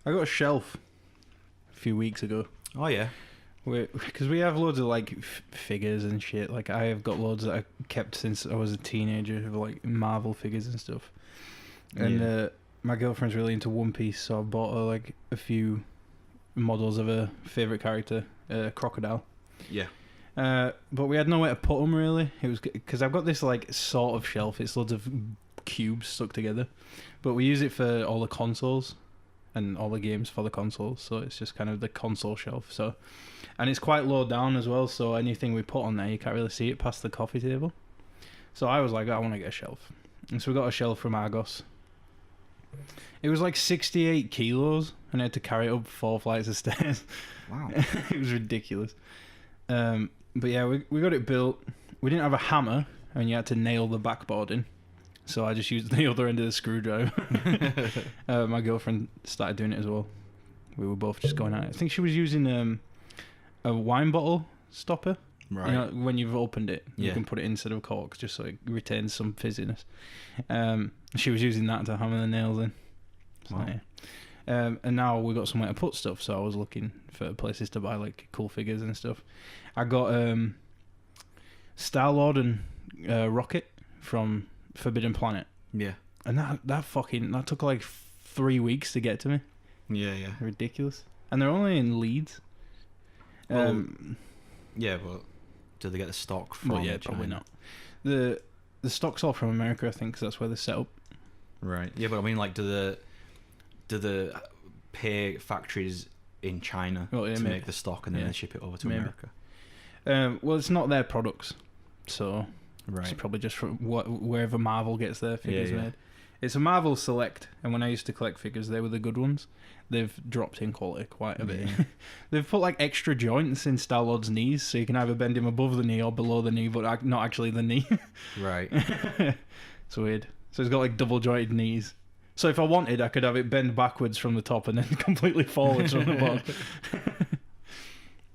I got a shelf a few weeks ago. Oh yeah. Because we have loads of like figures and shit. Like I have got loads that I kept since I was a teenager of like Marvel figures and stuff. And my girlfriend's really into One Piece, so I bought her like a few models of her favorite character, Crocodile. Yeah. But we had nowhere to put them really. It was because I've got this like sort of shelf. It's loads of cubes stuck together, but we use it for all the consoles and all the games for the consoles. So it's just kind of the console shelf. So, and it's quite low down as well. So anything we put on there, you can't really see it past the coffee table. So I was like, I want to get a shelf, and so we got a shelf from Argos. It was like 68 kilos, and I had to carry it up 4 flights of stairs. Wow. It was ridiculous. But yeah, we got it built. We didn't have a hammer, and you had to nail the backboard in. So I just used the other end of the screwdriver. My girlfriend started doing it as well. We were both just going at it. I think she was using a wine bottle stopper. Right. You know, when you've opened it, you can put it instead of cork, just so it retains some fizziness. She was using that to hammer the nails in. So, wow. Yeah. And now we got somewhere to put stuff, so I was looking for places to buy like cool figures and stuff. I got Star-Lord and Rocket from Forbidden Planet. Yeah. And that took like 3 weeks to get to me. Yeah, yeah. Ridiculous. And they're only in Leeds. Yeah, but do they get the stock from China? Probably not. The stock's all from America, I think, because that's where they're set up. Right. Yeah, but I mean, like, do the pay factories in China to make the stock and then they ship it over to America? Well, it's not their products, so right. It's probably just from wherever Marvel gets their figures made. It's a Marvel Select, and when I used to collect figures, they were the good ones. They've dropped in quality quite a bit. They've put like extra joints in Star-Lord's knees, so you can either bend him above the knee or below the knee, but not actually the knee. Right. It's weird. So he's got like double jointed knees. So if I wanted, I could have it bend backwards from the top and then completely forwards from the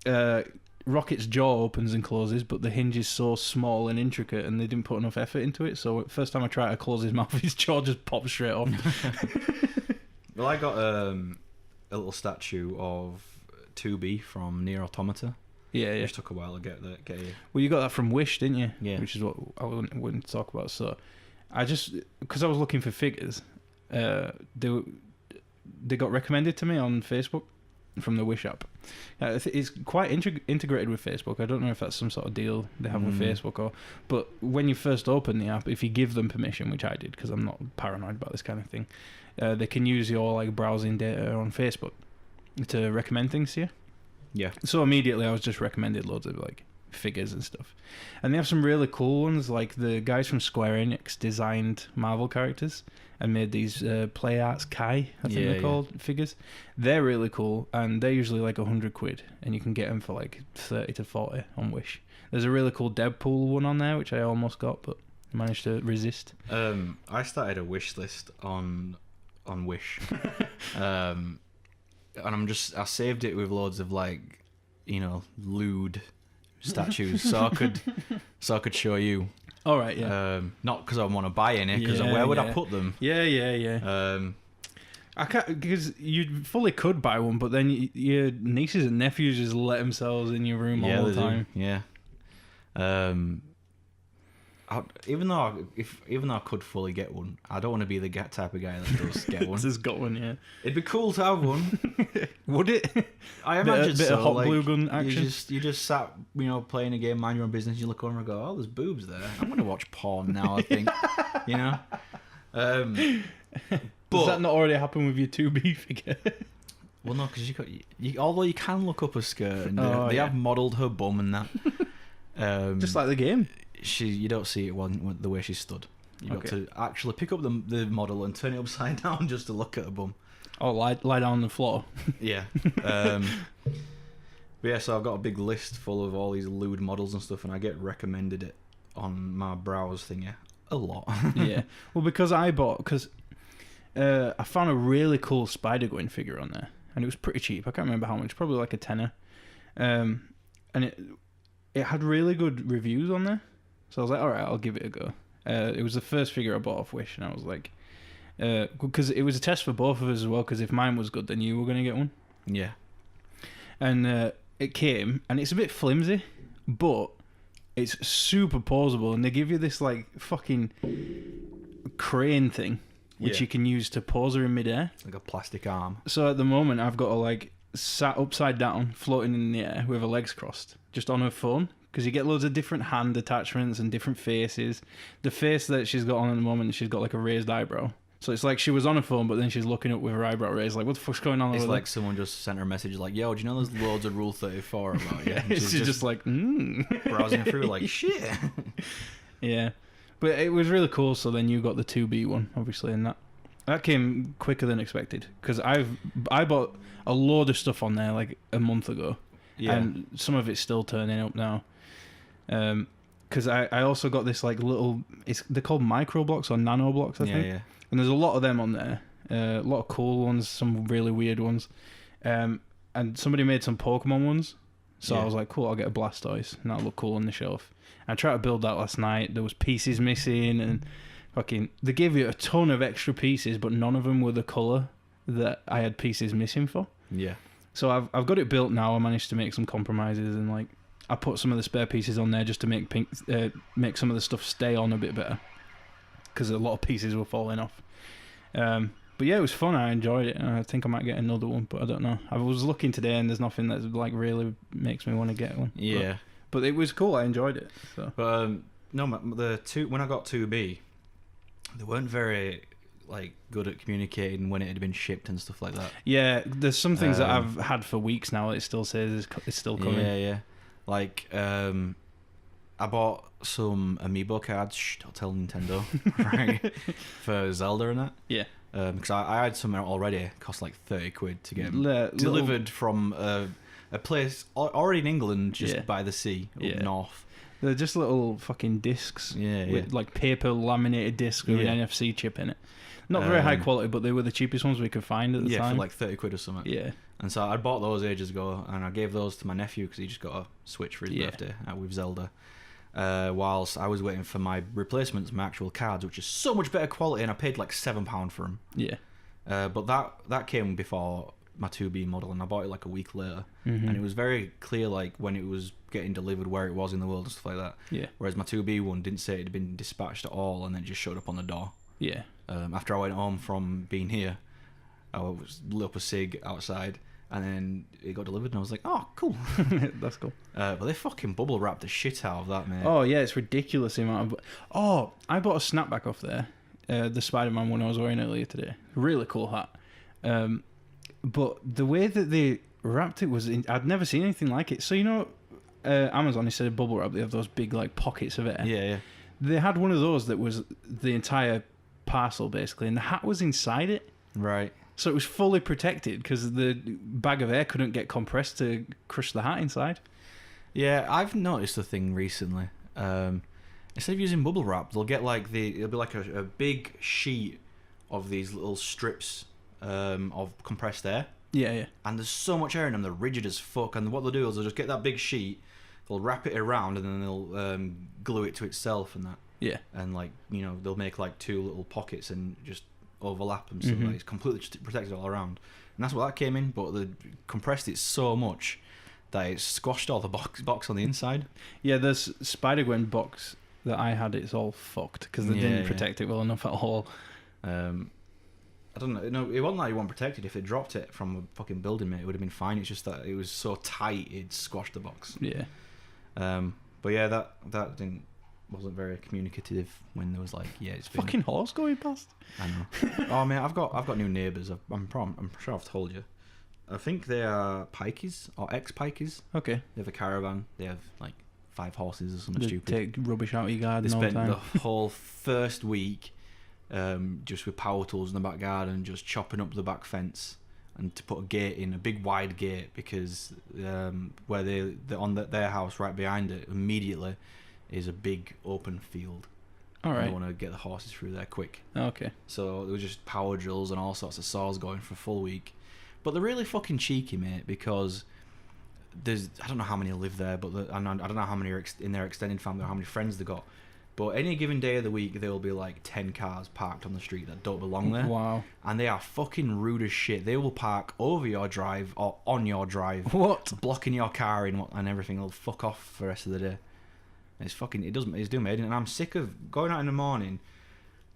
bottom. Rocket's jaw opens and closes, but the hinge is so small and intricate, and they didn't put enough effort into it. So first time I tried to close his mouth, his jaw just popped straight off. Well, I got a little statue of 2B from Nier Automata. Yeah, yeah. Which took a while to get here. Well, you got that from Wish, didn't you? Yeah. Which is what I wouldn't talk about. So I just, because I was looking for figures, they got recommended to me on Facebook from the Wish app. It's quite integrated with Facebook. I don't know if that's some sort of deal they have with Facebook, but when you first open the app, if you give them permission, which I did because I'm not paranoid about this kind of thing, they can use your like browsing data on Facebook to recommend things to you. Yeah. So immediately I was just recommended loads of like figures and stuff, and they have some really cool ones. Like the guys from Square Enix designed Marvel characters and made these Play Arts Kai, I think they're called, figures. They're really cool, and they're usually like £100, and you can get them for like 30 to 40 on Wish. There's a really cool Deadpool one on there, which I almost got, but managed to resist. I started a wish list on Wish, and I saved it with loads of like, lewd statues, so I could show you. All right, yeah. Not because I want to buy any, because where would I put them? Yeah. I can't, because you fully could buy one, but then your nieces and nephews just let themselves in your room all the time. Do. Yeah. Even though I could fully get one, I don't want to be the type of guy that does get one. Just got one, yeah. It'd be cool to have one. Would it? I imagine bit of hot glue gun action. You just sat, playing a game, mind your own business. You look over and go, "Oh, there's boobs there. I'm going to watch porn now." I think, Does that not already happen with your 2B figure? Well, no, because although you can look up a skirt, and they have modelled her bum and that. Just like the game. You don't see it the way she stood. You got to actually pick up the model and turn it upside down just to look at her bum. Oh, lie down on the floor. Yeah. But yeah, so I've got a big list full of all these lewd models and stuff, and I get recommended it on my browse thingy a lot. Yeah. Well, because I found a really cool Spider-Gwen figure on there, and it was pretty cheap. I can't remember how much, probably like a tenner. And it had really good reviews on there, so I was like, all right, I'll give it a go. It was the first figure I bought off Wish, and I was like, because it was a test for both of us as well. Because if mine was good, then you were gonna get one. Yeah. And it came, and it's a bit flimsy, but it's super posable, and they give you this like fucking crane thing, which you can use to pose her in midair. Like a plastic arm. So at the moment, I've got her like sat upside down, floating in the air with her legs crossed, just on her phone. Because you get loads of different hand attachments and different faces. The face that she's got on at the moment, she's got like a raised eyebrow. So it's like she was on her phone, but then she's looking up with her eyebrow raised. Like, what the fuck's going on? It's like someone just sent her a message like, yo, do you know there's loads of Rule 34 about you? She's just like, browsing through like, shit. Yeah. But it was really cool. So then you got the 2B one, obviously, and that came quicker than expected. Because I bought a load of stuff on there like a month ago. Yeah. And some of it's still turning up now. Because I also got this like little, they're called micro blocks or nano blocks, I think. Yeah. And there's a lot of them on there, a lot of cool ones, some really weird ones, and somebody made some Pokemon ones, so I was like, cool, I'll get a Blastoise, and that'll look cool on the shelf. I tried to build that last night. There was pieces missing, and fucking, they gave you a ton of extra pieces, but none of them were the colour that I had pieces missing for. Yeah. So I've got it built now. I managed to make some compromises, and like I put some of the spare pieces on there just to make make some of the stuff stay on a bit better, because a lot of pieces were falling off. But yeah, it was fun. I enjoyed it. I think I might get another one, but I don't know. I was looking today, and there's nothing that like really makes me want to get one. Yeah, but it was cool. I enjoyed it. So. But no, when I got 2B, they weren't very like good at communicating when it had been shipped and stuff like that. Yeah, there's some things that I've had for weeks now. It still says it's still coming. Yeah. Like I bought some amiibo cards. Don't tell Nintendo, right? For Zelda and that. Yeah. Because I had some already. It cost like 30 quid to get them delivered from a place already in England, just by the sea up north. They're just little fucking discs. With like paper laminated discs with an NFC chip in it. Not very high quality, but they were the cheapest ones we could find at the time. Yeah, for like 30 quid or something. Yeah. And so I bought those ages ago, and I gave those to my nephew because he just got a Switch for his birthday with Zelda. Whilst I was waiting for my replacements, my actual cards, which is so much better quality, and I paid like £7 for them. Yeah. But that came before my 2B model, and I bought it like a week later. Mm-hmm. And it was very clear like when it was getting delivered, where it was in the world and stuff like that. Yeah. Whereas my 2B one didn't say it had been dispatched at all, and then it just showed up on the door. Yeah. After I went home from being here, I was lit up a cig outside, and then it got delivered, and I was like, oh, cool. That's cool. But they fucking bubble wrapped the shit out of that, mate. Oh, yeah, it's ridiculous the amount of... Oh, I bought a snapback off there, the Spider-Man one I was wearing earlier today. Really cool hat. But the way that they wrapped it was... I'd never seen anything like it. So, you know, Amazon, instead of bubble wrap, they have those big, like, pockets of air. Yeah. They had one of those that was the entire parcel, basically, and the hat was inside it. Right. So it was fully protected because the bag of air couldn't get compressed to crush the hat inside. Yeah, I've noticed a thing recently. Instead of using bubble wrap, they'll get like it'll be like a big sheet of these little strips of compressed air. Yeah. And there's so much air in them, they're rigid as fuck. And what they'll do is they'll just get that big sheet, they'll wrap it around, and then they'll glue it to itself and that. Yeah. And like, you know, they'll make like two little pockets and just overlap them, so like it's completely protected all around. And that's what that came in, but they compressed it so much that it squashed all the box on the inside. Yeah, this Spider-Gwen box that I had, it's all fucked because they didn't protect it well enough at all. I don't know. No, it wasn't like it wasn't protected. If they dropped it from a fucking building, mate, it would have been fine. It's just that it was so tight, it squashed the box. Yeah. But yeah, that wasn't very communicative when there was like, it's been... fucking horse going past. I know. Oh man, I've got new neighbours. I'm sure I've told you. I think they are Pikeys or ex-Pikeys. Okay. They have a caravan. They have like 5 horses or something stupid. Take rubbish out of your garden. They all spent the time. the whole first week just with power tools in the back garden, just chopping up the back fence and to put a gate in, a big wide gate, because where they're on their house right behind it immediately is a big open field, All right. They want to get the horses through there quick. Okay. So there was just power drills and all sorts of saws going for a full week. But they're really fucking cheeky, mate, because I don't know how many live there, but I don't know how many are in their extended family or how many friends they got. But any given day of the week, there will be like 10 cars parked on the street that don't belong there. Wow. And they are fucking rude as shit. They will park over your drive or on your drive. What? Blocking your car and everything. They'll fuck off for the rest of the day. It's doing me. And I'm sick of going out in the morning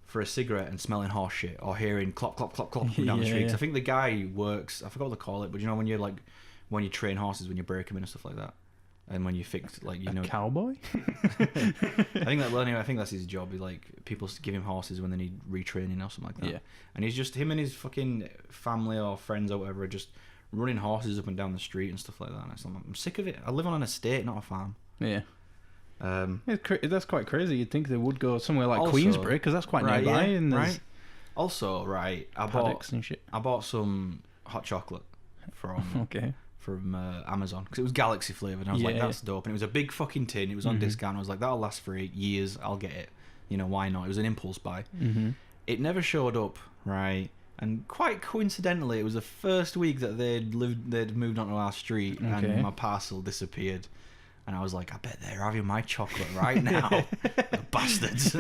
for a cigarette and smelling horse shit or hearing clop, clop, clop, clop down the street. Yeah. I think the guy works, I forgot what they call it, but you know when you train horses, when you break them in and stuff like that. And when you fix, like, you know, cowboy. I think that's his job. Like, people give him horses when they need retraining or something like that. Yeah. And he's just him and his fucking family or friends or whatever are just running horses up and down the street and stuff like that. And I'm sick of it. I live on an estate, not a farm. Yeah. That's quite crazy. You'd think they would go somewhere like Also, Queensbury because that's quite nearby. Yeah, and right. Also, I bought some hot chocolate from Amazon because it was Galaxy flavoured. And I was like, that's dope. And it was a big fucking tin. It was on discount. I was like, that'll last for 8 years. I'll get it. You know, why not? It was an impulse buy. Mm-hmm. It never showed up, right? And quite coincidentally, it was the first week that they'd moved onto our street, and my parcel disappeared. And I was like, I bet they're having my chocolate right now, the bastards.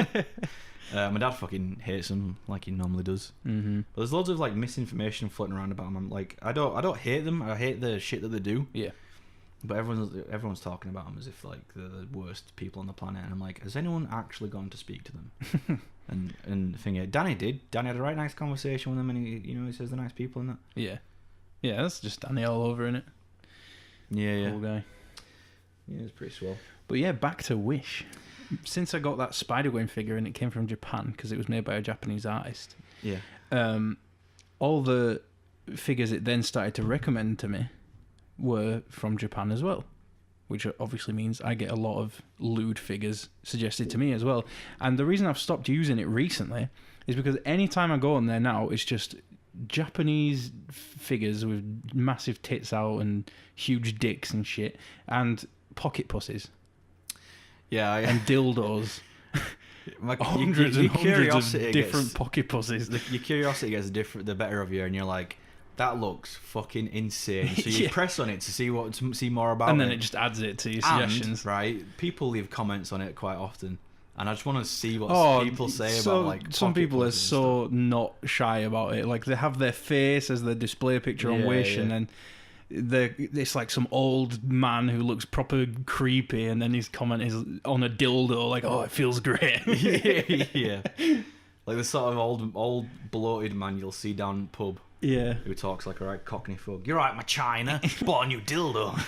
My dad fucking hates them like he normally does. Mm-hmm. But there's loads of like misinformation floating around about them. I'm like, I don't hate them. I hate the shit that they do. Yeah. But everyone's talking about them as if like they're the worst people on the planet. And I'm like, has anyone actually gone to speak to them? and the thing is, Danny did. Danny had a right nice conversation with them, and he says they're nice people and that. Yeah. Yeah, that's just Danny all over, innit? Yeah. Cool guy. Yeah, it's pretty swell. But yeah, back to Wish. Since I got that Spider-Gwen figure and it came from Japan because it was made by a Japanese artist. Yeah. All the figures it then started to recommend to me were from Japan as well, which obviously means I get a lot of lewd figures suggested to me as well. And the reason I've stopped using it recently is because anytime I go on there now, it's just Japanese figures with massive tits out and huge dicks and shit, and pocket pussies. Yeah, and dildos. Hundreds and hundreds of different pocket pussies. Your curiosity gets the better of you, and you're like, that looks fucking insane. So you press on it to see more about it. And then it just adds it to your suggestions. Right, people leave comments on it quite often. And I just want to see what people say about like. Some people are so not shy about it. Like they have their face as their display picture on Wish, and then it's like some old man who looks proper creepy, and then his comment is on a dildo, like, "Oh, it feels great." Yeah. Like the sort of old bloated man you'll see down pub. Yeah. Who talks like a right Cockney folk. You're right, my China. Bought a new dildo.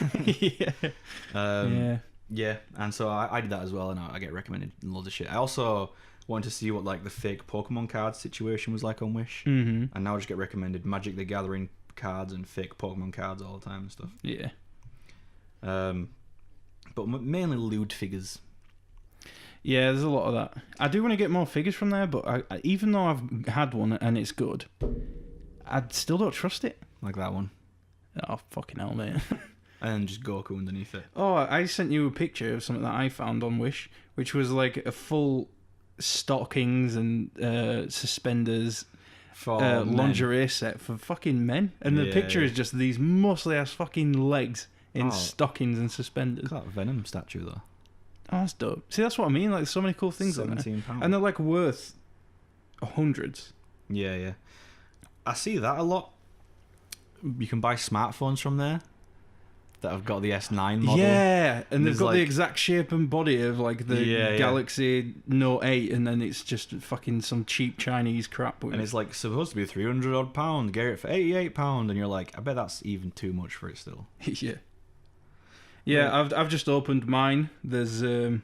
Yeah. Yeah, and so I did that as well, and I get recommended loads of shit. I also wanted to see what like the fake Pokemon card situation was like on Wish, and now I just get recommended Magic the Gathering cards and fake Pokemon cards all the time and stuff. Yeah. But mainly lewd figures. Yeah, there's a lot of that. I do want to get more figures from there, but even though I've had one and it's good, I still don't trust it. Like that one. Oh, fucking hell, mate. And just Goku underneath it. Oh, I sent you a picture of something that I found on Wish, which was like a full stockings and suspenders for lingerie set for fucking men. And the picture is just these muscly ass fucking legs in stockings and suspenders. Look at that Venom statue though. Oh, that's dope. See, that's what I mean. Like, so many cool things on there. £17. And they're like worth hundreds. Yeah. I see that a lot. You can buy smartphones from there that have got the S9 model. Yeah, and they've got like, the exact shape and body of like the Galaxy Note 8, and then it's just fucking some cheap Chinese crap. And it's like supposed to be £300 odd. Get it for £88, and you're like, I bet that's even too much for it still. Yeah, I've just opened mine. There's a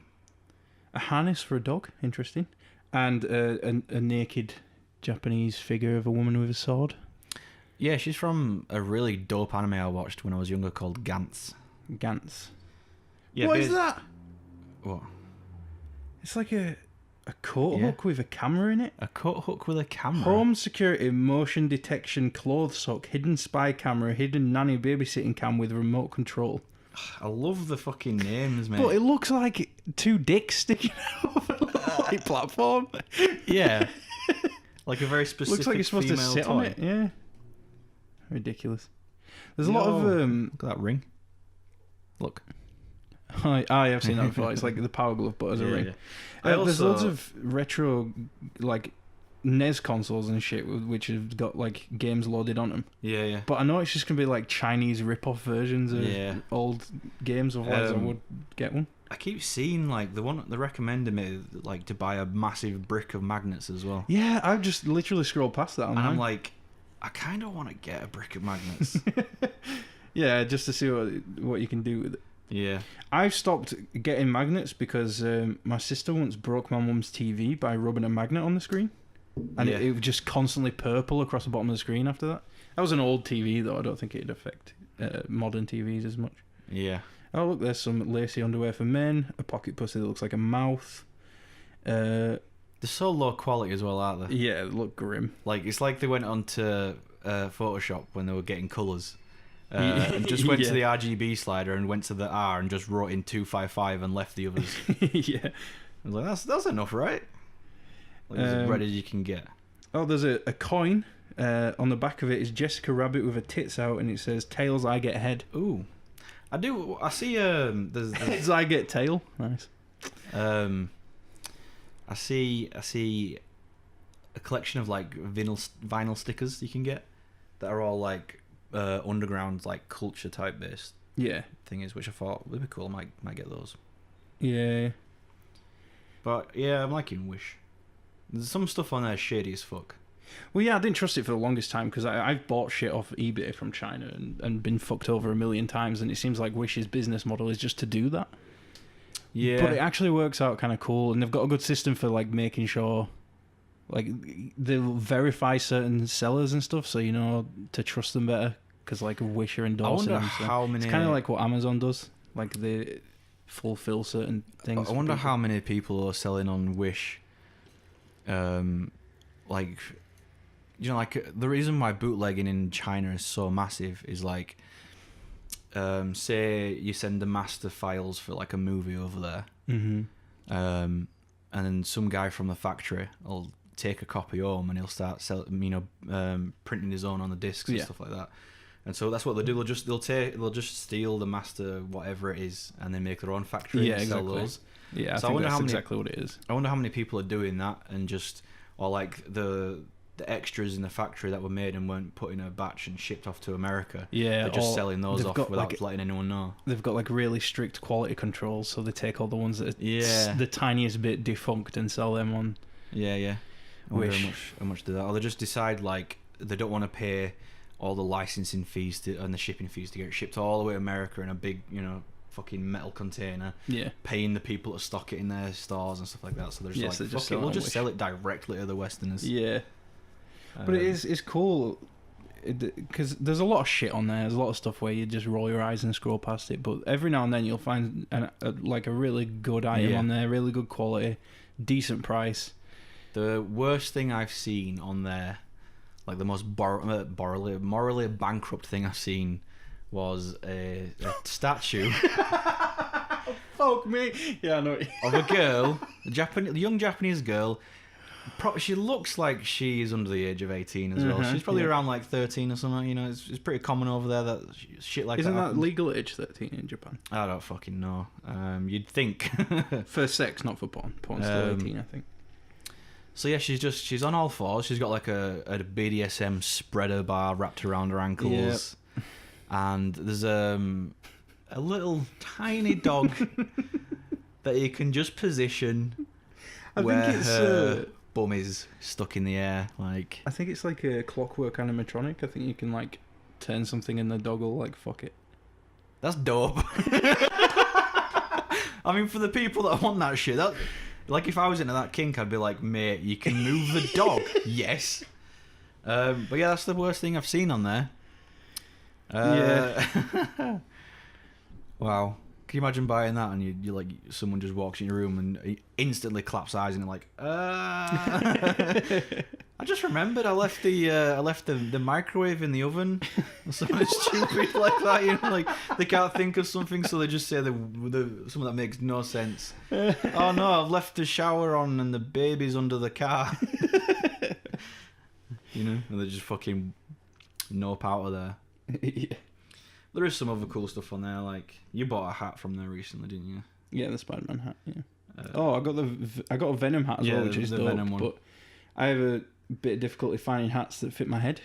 harness for a dog, interesting, and a naked Japanese figure of a woman with a sword. Yeah, she's from a really dope anime I watched when I was younger called Gantz. Yeah, what is that? What? It's like a coat hook with a camera in it. A coat hook with a camera? Home security, motion detection, clothes hook, hidden spy camera, hidden nanny babysitting cam with remote control. I love the fucking names, mate. But it looks like two dicks sticking out of a white platform. Yeah. Like a very specific Looks like you're supposed to female sit toy. on it. Yeah. Ridiculous. There's a lot of Look at that ring. Look. I have seen that before. It's like the Power Glove, but as a ring. Yeah. There's loads of retro, like NES consoles and shit, which have got like games loaded on them. Yeah. But I know it's just gonna be like Chinese rip-off versions of old games. Otherwise, I would get one. I keep seeing like the one they're recommending me like to buy a massive brick of magnets as well. Yeah, I've just literally scrolled past that. And I'm like, I kind of want to get a brick of magnets. Yeah, just to see what you can do with it. Yeah. I've stopped getting magnets because my sister once broke my mum's TV by rubbing a magnet on the screen. And it was just constantly purple across the bottom of the screen after that. That was an old TV, though. I don't think it'd affect modern TVs as much. Yeah. Oh, look, there's some lacy underwear for men. A pocket pussy that looks like a mouth. They're so low quality as well, aren't they? Yeah, they look grim. Like, it's like they went onto Photoshop when they were getting colours. And just went to the RGB slider and went to the R and just wrote in 255 and left the others. Yeah. I was like, that's enough, right? Like, as red as you can get. Oh, there's a coin. On the back of it is Jessica Rabbit with her tits out, and it says, "Tails, I get head." Ooh. I see, there's Heads, I get tail. Nice. I see a collection of, like, vinyl stickers you can get that are all, like, underground, like, culture type based things, which I thought would be cool. I might get those. Yeah. But, yeah, I'm liking Wish. There's some stuff on there shady as fuck. Well, yeah, I didn't trust it for the longest time because I've bought shit off eBay from China and been fucked over a million times, and it seems like Wish's business model is just to do that. Yeah. But it actually works out kind of cool, and they've got a good system for like making sure, like, they'll verify certain sellers and stuff, so you know to trust them better. Because like Wish are endorsing them. So how many. It's kind of like what Amazon does. Like they fulfill certain things. I wonder how many people are selling on Wish. Like, you know, like the reason why bootlegging in China is so massive is like, say you send the master files for like a movie over there, and then some guy from the factory will take a copy home and he'll start printing his own on the discs and stuff like that. And so that's what they do. They'll just steal the master whatever it is and then make their own factory and sell those. Yeah, so I think that's exactly what it is. I wonder how many people are doing that and just, or like the extras in the factory that were made and weren't put in a batch and shipped off to America. Yeah, they're just selling those off without like, letting anyone know. They've got like really strict quality controls, so they take all the ones that are the tiniest bit defunct and sell them on. Yeah. I wonder how much do that, or they just decide like they don't want to pay all the licensing fees and the shipping fees to get it shipped all the way to America in a big, fucking metal container. Yeah. Paying the people to stock it in their stores and stuff like that. So they're just like, just fuck it, we'll just sell it directly to the Westerners. Yeah. But it's cool because there's a lot of shit on there. There's a lot of stuff where you just roll your eyes and scroll past it. But every now and then you'll find a really good item on there, really good quality, decent price. The worst thing I've seen on there, like the most morally bankrupt thing I've seen, was a statue. Fuck me. Yeah, I know. Of a girl, a young Japanese girl. She looks like she is under the age of 18 as well. She's probably around like 13 or something. It's pretty common over there that shit like Isn't that. Isn't that legal age 13 in Japan? I don't fucking know. You'd think. For sex, not for porn. Porn's still 18, I think. So yeah, she's on all fours. She's got like a BDSM spreader bar wrapped around her ankles, and there's a little tiny dog that you can just position where her bum is stuck in the air. Like, I think it's like a clockwork animatronic. I think you can like turn something and the dog will like fuck it. That's dope. I mean, for the people that want that shit, that. Like, if I was into that kink, I'd be like, mate, you can move the dog. Yes. But yeah, that's the worst thing I've seen on there. Wow. Can you imagine buying that and you like someone just walks in your room and he instantly claps eyes and you're like, I just remembered I left the microwave in the oven or something stupid like that. You know, like they can't think of something, so they just say something that makes no sense. Oh no, I've left the shower on and the baby's under the car. You know, and they just fucking nope out of there. Yeah. There is some other cool stuff on there. Like you bought a hat from there recently, didn't you? Yeah, the Spider-Man hat. Yeah. I got a Venom hat as well, which is the dope. Venom one. But I have a bit of difficulty finding hats that fit my head,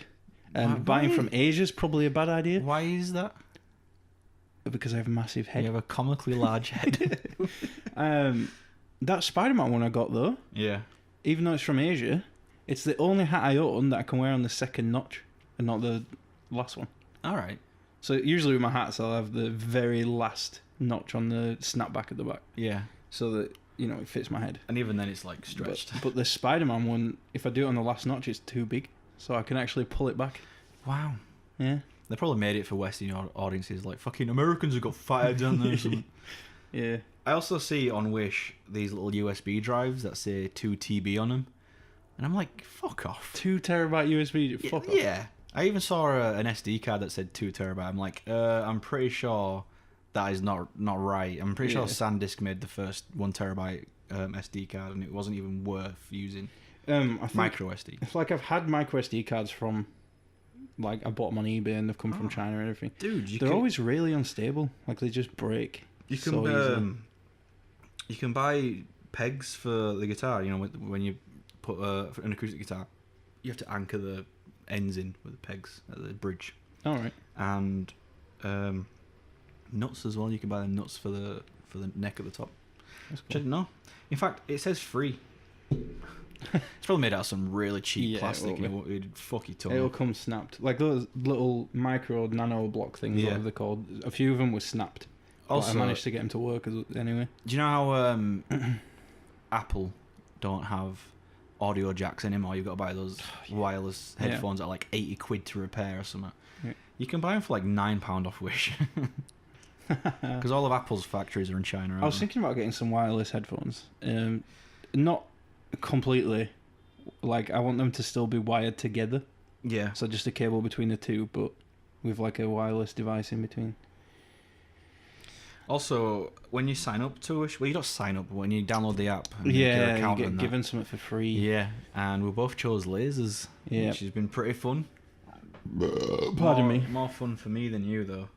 and buying from Asia is probably a bad idea. Why is that? Because I have a massive head. You have a comically large head. That Spider-Man one I got though, Yeah. even though it's from Asia, it's the only hat I own that I can wear on the second notch and not the last one. All right. So usually with my hats, I'll have the very last notch on the snapback at the back, Yeah. so that it fits my head. And even then, it's like stretched. But the Spider-Man one, if I do it on the last notch, it's too big, so I can actually pull it back. Wow. Yeah. They probably made it for Western audiences. Like fucking Americans have got fat heads on there. Or something. Yeah. I also see on Wish these little USB drives that say 2 TB on them, and I'm like, fuck off. 2 terabyte USB. Fuck off. Yeah. I even saw an SD card that said 2 terabyte. I'm like, I'm pretty sure that is not right. I'm pretty sure SanDisk made the first 1 terabyte SD card, and it wasn't even worth using. I think micro SD. It's like I've had micro SD cards from, like I bought them on eBay and they've come from China and everything. Dude, they're always really unstable. Like they just break. You can so easily. You can buy pegs for the guitar. You know, when you put an acoustic guitar, you have to anchor the ends in with the pegs at the bridge. All right. And nuts as well. You can buy the nuts for the neck at the top. That's cool. Which I didn't know. In fact, it says free. It's probably made out of some really cheap plastic. It'd fuck your tongue. It'll come snapped. Like those little micro nano block things, whatever they're called. A few of them were snapped. Also, but I managed to get them to work anyway. Do you know how Apple don't have audio jacks anymore? You've got to buy those wireless headphones at like 80 quid to repair or something. Yeah. You can buy them for like £9 off Wish. Because all of Apple's factories are in China. I was thinking about getting some wireless headphones. Not completely. Like, I want them to still be wired together. Yeah. So just a cable between the two, but with like a wireless device in between. Also, when you sign up to Wish, well, you don't sign up, but when you download the app and yeah, account you get given something for free. Yeah, and we both chose lasers, which has been pretty fun. Pardon me. More fun for me than you, though.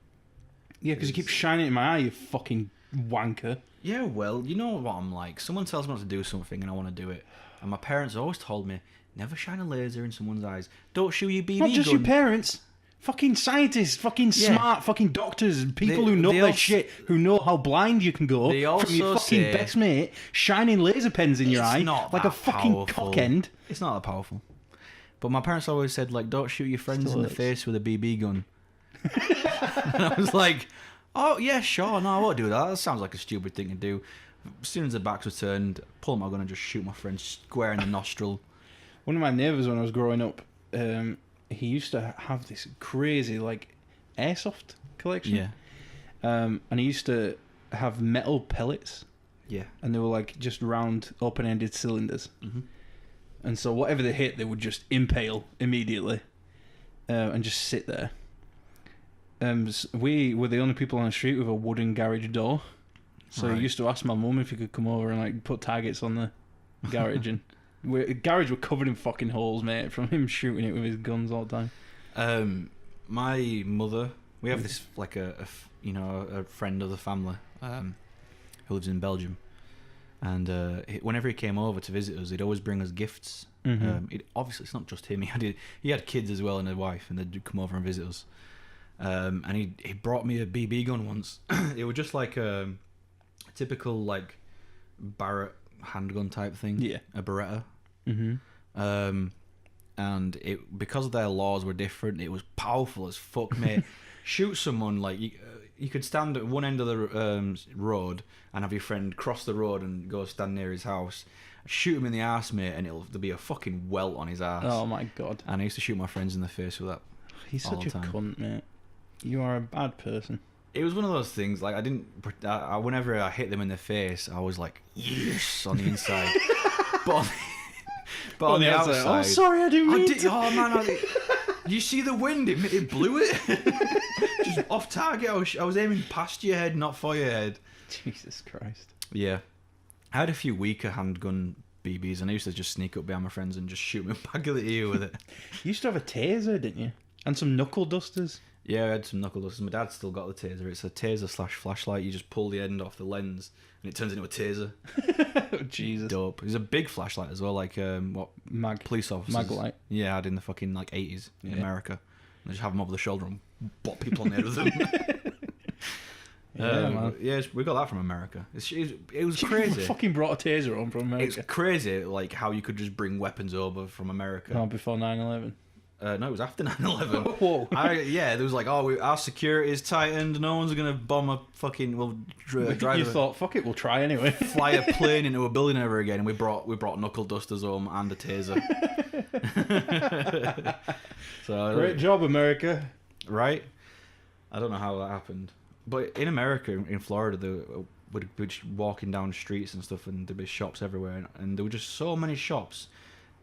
Yeah, because you keep shining it in my eye, you fucking wanker. Yeah, well, you know what I'm like. Someone tells me not to do something and I want to do it. And my parents always told me, never shine a laser in someone's eyes. Don't shoot your BB gun. Not just your parents. Fucking scientists, fucking smart, fucking doctors, people who know their shit, who know how blind you can go from your fucking best mate shining laser pens in your eye like a fucking cock end. It's not that powerful. But my parents always said, like, don't shoot your friends in the face with a BB gun. And I was like, oh, yeah, sure, no, I won't do that. That sounds like a stupid thing to do. As soon as the backs were turned, pull my gun and just shoot my friend square in the nostril. One of my neighbours when I was growing up, he used to have this crazy, like, airsoft collection. Yeah. And he used to have metal pellets. Yeah. And they were, like, just round, open-ended cylinders. Mm-hmm. And so whatever they hit, they would just impale immediately and just sit there. We were the only people on the street with a wooden garage door. So he used to ask my mum if he could come over and, like, put targets on the garage and... The garage were covered in fucking holes, mate, from him shooting it with his guns all the time. My mother, we have this like a friend of the family who lives in Belgium, and whenever he came over to visit us, he'd always bring us gifts. Mm-hmm. Obviously, it's not just him. He had kids as well and a wife, and they'd come over and visit us. And he brought me a BB gun once. It was just like a typical like Barrett handgun type thing, a Beretta. Mm-hmm. And it, because of their laws were different, it was powerful as fuck, mate. Shoot someone like you could stand at one end of the road and have your friend cross the road and go stand near his house, shoot him in the arse, mate, and there'll be a fucking welt on his arse. Oh my god! And I used to shoot my friends in the face with that. He's such a cunt, mate. You are a bad person. It was one of those things. Like whenever I hit them in the face, I was like, yes, on the inside. but on the outside, oh, sorry, I didn't mean to. Oh man, you see the wind? It blew it. Just off target. I was aiming past your head, not for your head. Jesus Christ. Yeah, I had a few weaker handgun BBs, and I used to just sneak up behind my friends and just shoot them back at the ear with it. You used to have a taser, didn't you? And some knuckle dusters. Yeah, I had some knuckle dusters. My dad's still got the taser. It's a taser/flashlight. You just pull the end off the lens, and it turns into a taser. Oh, Jesus. Dope. It's a big flashlight as well, like police officers. Maglite. Yeah, had in the fucking 80s in America. They just have them over the shoulder and bop people on the head with them. Man. Yeah, we got that from America. It was crazy. You fucking brought a taser home from America. It's crazy, like how you could just bring weapons over from America. No, before 9/11. No, it was after 9/11. Whoa. There was like, our security is tightened. No one's gonna bomb a fucking. You thought, fuck it, we'll try anyway. Fly a plane into a building ever again. And we brought knuckle dusters home and a taser. So great job, America. Right? I don't know how that happened, but in America, in Florida, we'd be just walking down streets and stuff, and there'd be shops everywhere, and there were just so many shops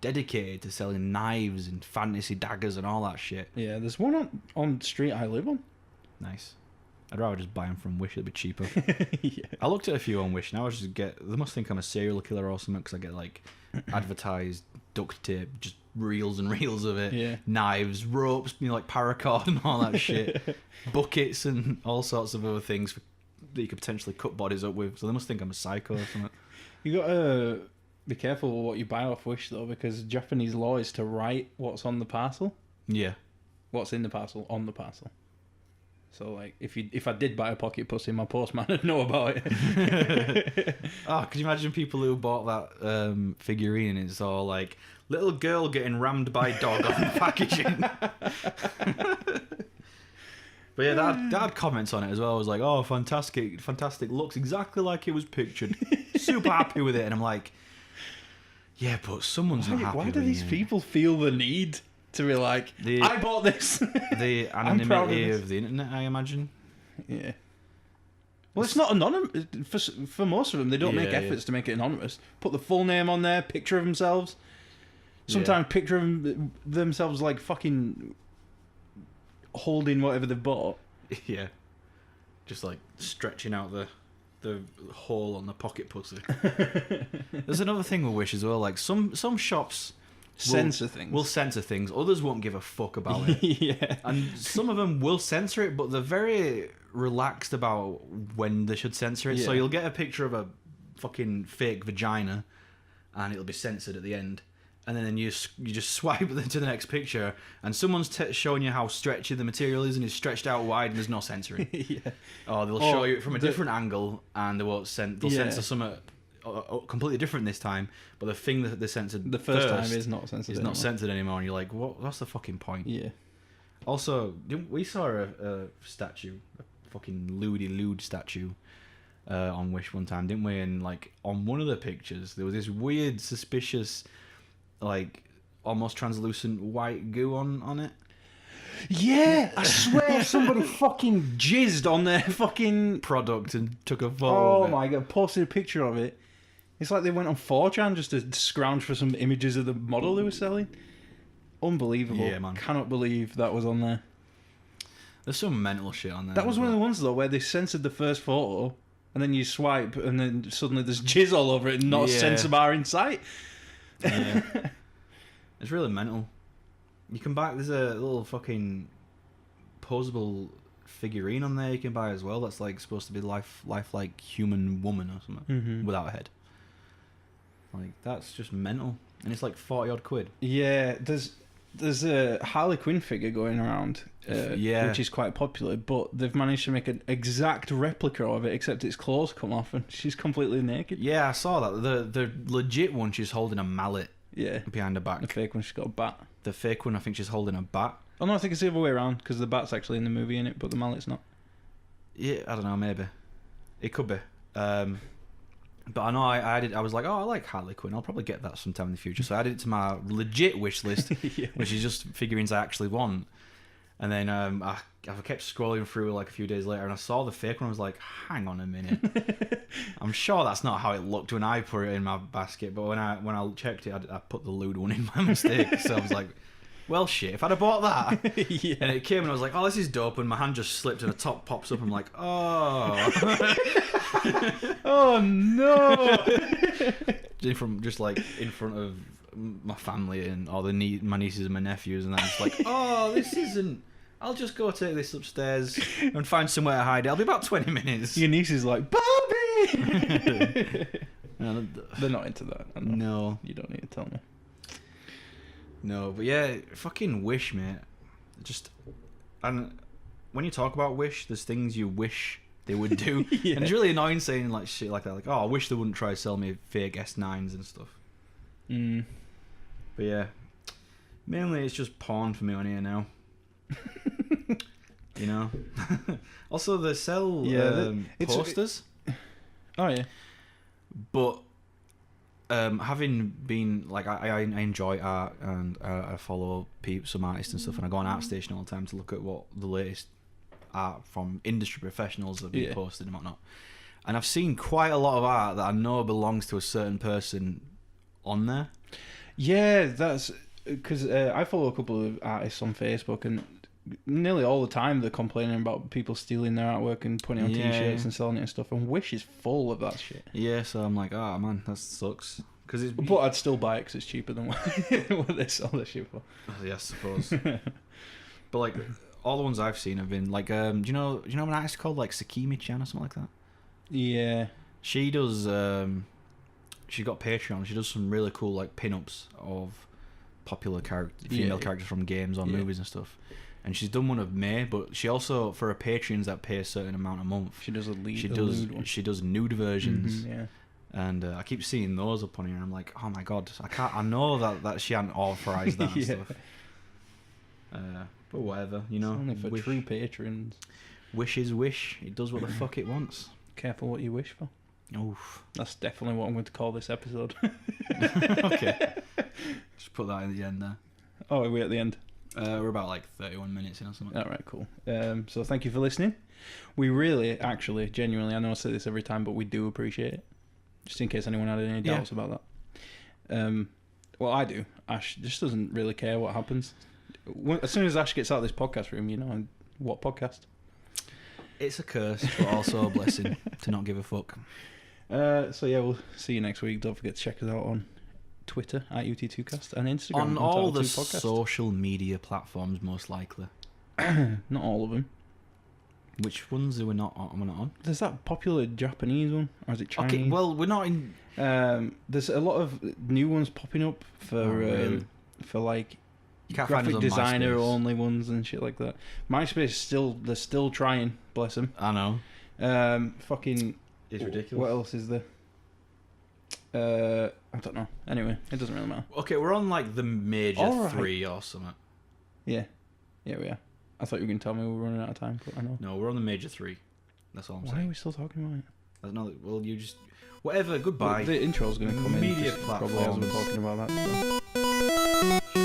dedicated to selling knives and fantasy daggers and all that shit. Yeah, there's one on the street I live on. Nice. I'd rather just buy them from Wish, it'd be cheaper. Yeah. I looked at a few on Wish, and I was they must think I'm a serial killer or something, because I get like advertised duct tape, just reels and reels of it. Yeah. Knives, ropes, like paracord and all that shit. Buckets and all sorts of other things that you could potentially cut bodies up with. So they must think I'm a psycho or something. You gotta be careful with what you buy off Wish though, because Japanese law is to write what's on the parcel. Yeah. What's in the parcel on the parcel. So like, if I did buy a pocket pussy, my postman would know about it. Oh, could you imagine people who bought that figurine and it's all like little girl getting rammed by dog on the packaging? But yeah, that had comments on it as well. I was like, oh, fantastic, looks exactly like it was pictured. Super happy with it. And I'm like, yeah, but someone's not happy. Why do these people feel the need to be like, I bought this? The anonymity of the internet, I imagine. Yeah. Well, it's not anonymous. For most of them, they don't make efforts to make it anonymous. Put the full name on there, picture of themselves. Sometimes picture of themselves like fucking holding whatever they've bought. Yeah. Just like stretching out the hole on the pocket pussy. There's another thing with Wish as well. Like some shops censor things. Will censor things. Others won't give a fuck about it. Yeah. And some of them will censor it, but they're very relaxed about when they should censor it. Yeah. So you'll get a picture of a fucking fake vagina, and it'll be censored at the end. And then you just swipe to the next picture, and someone's showing you how stretchy the material is, and it's stretched out wide, and there's no censoring. Yeah. Or they'll show you it from a different angle, and they'll censor something completely different this time. But the thing that they censored the first time is not censored. It's not censored anymore, and you're like, what? What's the fucking point? Yeah. Also, we saw a statue, a fucking Nude statue, on Wish one time, didn't we? And like on one of the pictures, there was this weird, suspicious, like almost translucent white goo on it. Yeah, I swear somebody fucking jizzed on their fucking product and took a photo. Oh my god, posted a picture of it. It's like they went on 4chan just to scrounge for some images of the model they were selling. Unbelievable. Yeah, man. Cannot believe that was on there. There's some mental shit on there. That was one of the ones though where they censored the first photo, and then you swipe, and then suddenly there's jizz all over it and not a censor bar in sight. Yeah. It's really mental. You can buy, there's a little fucking posable figurine on there you can buy as well that's like supposed to be lifelike human woman or something without a head. Like, that's just mental. And it's like 40 odd quid. Yeah, there's a Harley Quinn figure going around, which is quite popular, but they've managed to make an exact replica of it, except its clothes come off and she's completely naked. Yeah, I saw that. The legit one, she's holding a mallet behind her back. The fake one, she's got a bat. The fake one, I think she's holding a bat. Oh no, I think it's the other way around, because the bat's actually in the movie, in it, but the mallet's not. Yeah, I don't know, maybe. It could be. But I know I was like, oh, I like Harley Quinn. I'll probably get that sometime in the future. So I added it to my legit wish list, which is just figurines I actually want. And then I kept scrolling through like a few days later, and I saw the fake one. I was like, hang on a minute. I'm sure that's not how it looked when I put it in my basket. But when I checked it, I put the lewd one in by mistake. So I was like, well, shit, if I'd have bought that. Yeah. And it came, and I was like, oh, this is dope. And my hand just slipped, and the top pops up. I'm like, oh. Oh, no. in front of my family and all my nieces and my nephews, and I'm just like, oh, this isn't. I'll just go take this upstairs and find somewhere to hide it. I'll be about 20 minutes. Your niece is like, Barbie! No, They're not into that. No. You don't need to tell me. No, but yeah, fucking Wish, mate. And when you talk about Wish, there's things you wish they would do. Yeah. And it's really annoying saying like shit like that. Like, oh, I wish they wouldn't try to sell me fake S9s and stuff. But yeah, mainly it's just porn for me on here now. You know. Also, they sell posters. Oh yeah. But having been like, I enjoy art, and I follow some artists and stuff, and I go on ArtStation all the time to look at what the latest art from industry professionals have been posted and whatnot. And I've seen quite a lot of art that I know belongs to a certain person on there. Yeah, that's because I follow a couple of artists on Facebook, and nearly all the time they're complaining about people stealing their artwork and putting it on t-shirts and selling it and stuff. And Wish is full of that shit. Yeah, so I'm like, oh man, that sucks. But I'd still buy it because it's cheaper than what they sell the shit for. Yeah, I suppose. But like, all the ones I've seen have been like, do you know an artist called like Sakimi-chan or something like that? Yeah. She does. She's got Patreon. She does some really cool like pin-ups of popular female characters from games or movies and stuff. And she's done one of May, but she also, for her Patreons that pay a certain amount a month, she does she does nude versions. Mm-hmm, yeah. And I keep seeing those up on here, and I'm like, oh my god, I know that she hadn't authorized that and stuff. But whatever, you know. It's only for true patrons. Wish is wish. It does what the fuck it wants. Careful what you wish for. Oof. That's definitely what I'm going to call this episode. Okay. Just put that in the end there. Oh, are we at the end? We're about like 31 minutes in or something. All right, cool. So thank you for listening. We really, actually, genuinely, I know I say this every time, but we do appreciate it. Just in case anyone had any doubts about that. Well, I do. Ash just doesn't really care what happens. As soon as Ash gets out of this podcast room, you know, what podcast? It's a curse, but also a blessing to not give a fuck. So yeah, we'll see you next week. Don't forget to check us out on Twitter at UT2cast and Instagram on all the podcast. Social media platforms, most likely. Not all of them. Which ones are we not on? There's that popular Japanese one, or is it Chinese? Okay, well, we're not in. There's a lot of new ones popping up for like graphic designer only ones and shit like that. MySpace they're still trying. Bless them. I know. Fucking. It's ridiculous. What else is there? I don't know. Anyway, it doesn't really matter. Okay, we're on like the major 3 or something. Yeah, we are. I thought you were going to tell me we were running out of time, but I know. No, we're on the major 3. That's all I'm saying. Why are we still talking about it? That's not. Well, you just whatever. Goodbye. Well, the intro's going to come media in. Platforms. Probably as we're talking about that. So.